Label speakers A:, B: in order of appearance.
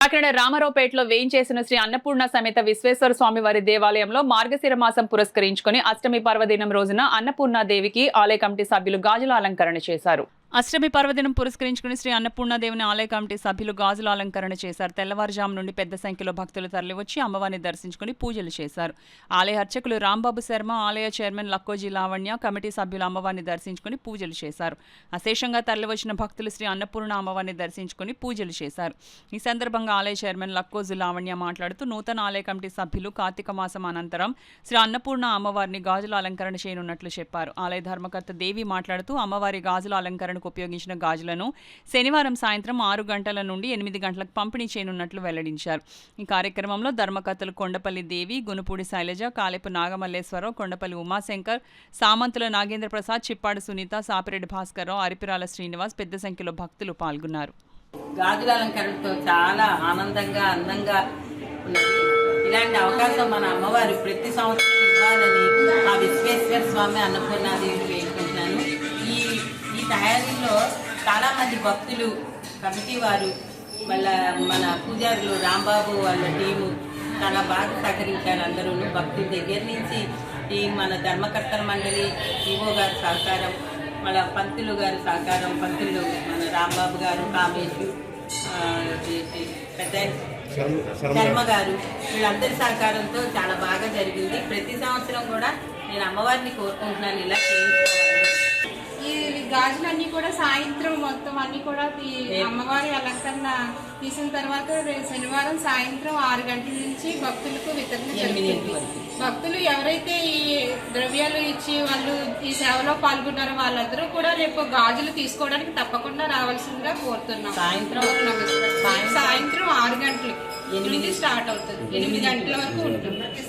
A: కాకినాడ రామారావుపేటలో వేయించేసిన శ్రీ అన్నపూర్ణ సమేత విశ్వేశ్వర స్వామి వారి దేవాలయంలో మార్గశిర మాసం పురస్కరించుకుని అష్టమి పర్వదినం రోజున అన్నపూర్ణాదేవికి ఆలయ కమిటీ సభ్యులు గాజుల అలంకరణ చేశారు. అష్టమి పర్వదినం పురస్కరించుకుని శ్రీ అన్నపూర్ణాదేవిని ఆలయ కమిటీ సభ్యులు గాజుల అలంకరణ చేశారు. తెల్లవారుజాము నుండి పెద్ద సంఖ్యలో భక్తులు తరలివచ్చి అమ్మవారిని దర్శించుకుని పూజలు చేశారు. ఆలయ అర్చకులు రాంబాబు శర్మ, ఆలయ చైర్మన్ లక్కోజీ లావణ్య, కమిటీ సభ్యులు అమ్మవారిని దర్శించుకుని పూజలు చేశారు. అశేషంగా తరలివచ్చిన భక్తులు శ్రీ అన్నపూర్ణ అమ్మవారిని దర్శించుకుని పూజలు చేశారు. ఈ సందర్భంగా ఆలయ చైర్మన్ లక్కోజీ లావణ్య మాట్లాడుతూ నూతన ఆలయ కమిటీ సభ్యులు కార్తీక మాసం అనంతరం శ్రీ అన్నపూర్ణ అమ్మవారిని గాజుల అలంకరణ చేయనున్నట్లు చెప్పారు. ఆలయ ధర్మకర్త దేవి మాట్లాడుతూ అమ్మవారి గాజుల అలంకరణ ఉపయోగించిన గాజులను శనివారం సాయంత్రం 6 గంటల నుండి 8 గంటలకు పంపిణీ చేయనున్నట్లు వెల్లడించారు. ఈ కార్యక్రమంలో ధర్మకర్తలు కొండపల్లి దేవి, గునుపూడి శైలజ, కాలేపు నాగమల్లేశ్వరరావు, కొండపల్లి ఉమాశంకర్, సామంతుల నాగేంద్ర ప్రసాద్, చిప్పాడు సునీత, సాపిరెడ్డి భాస్కర్రావు, అరిపిరాల శ్రీనివాస్ పెద్ద సంఖ్యలో భక్తులు పాల్గొన్నారు.
B: గాజుల అలంకరణతో చాలా ఆనందంగా అందంగా ఉన్నది. ఇలాంటి అవకాశం మన అమ్మవారు ప్రతి సంవత్సరం ఇవ్వాలని ఆ విశ్వేశ్వర స్వామి అన్నపూర్ణాదేవిని వేడుకుంటున్నాను. ఈ తయారీలో చాలామంది భక్తులు, కమిటీ వారు, మన పూజారులు రాంబాబు వాళ్ళ టీము చాలా బాగా సహకరించారు. అందరూ భక్తుల దగ్గర నుంచి ఈ మన ధర్మకర్తల మండలి ఈవో గారి సహకారం, మన పంతులు గారి సహకారం, పంతులు మన రాంబాబు గారు, కామేశు, పెద్ద శర్మ గారు, వీళ్ళందరి సహకారంతో చాలా బాగా జరిగింది. ప్రతి సంవత్సరం కూడా నేను అమ్మవారిని కోరుకుంటున్నాను ఇలా చేయించుకోవాలి.
C: ఈ గాజులన్నీ కూడా సాయంత్రం మొత్తం అన్ని కూడా అమ్మవారి అలంకరణ తీసిన తర్వాత శనివారం సాయంత్రం 6 గంటల నుంచి భక్తులకు వితరణ జరుగుతుంది. భక్తులు ఎవరైతే ఈ ద్రవ్యాలు ఇచ్చి వాళ్ళు ఈ సేవలో పాల్గొన్నారో వాళ్ళందరూ కూడా రేపు గాజులు తీసుకోవడానికి తప్పకుండా రావాల్సిందిగా కోరుతున్నాం. సాయంత్రం 6 గంటలకు స్టార్ట్ అవుతుంది, 8 గంటల వరకు ఉంటుంది.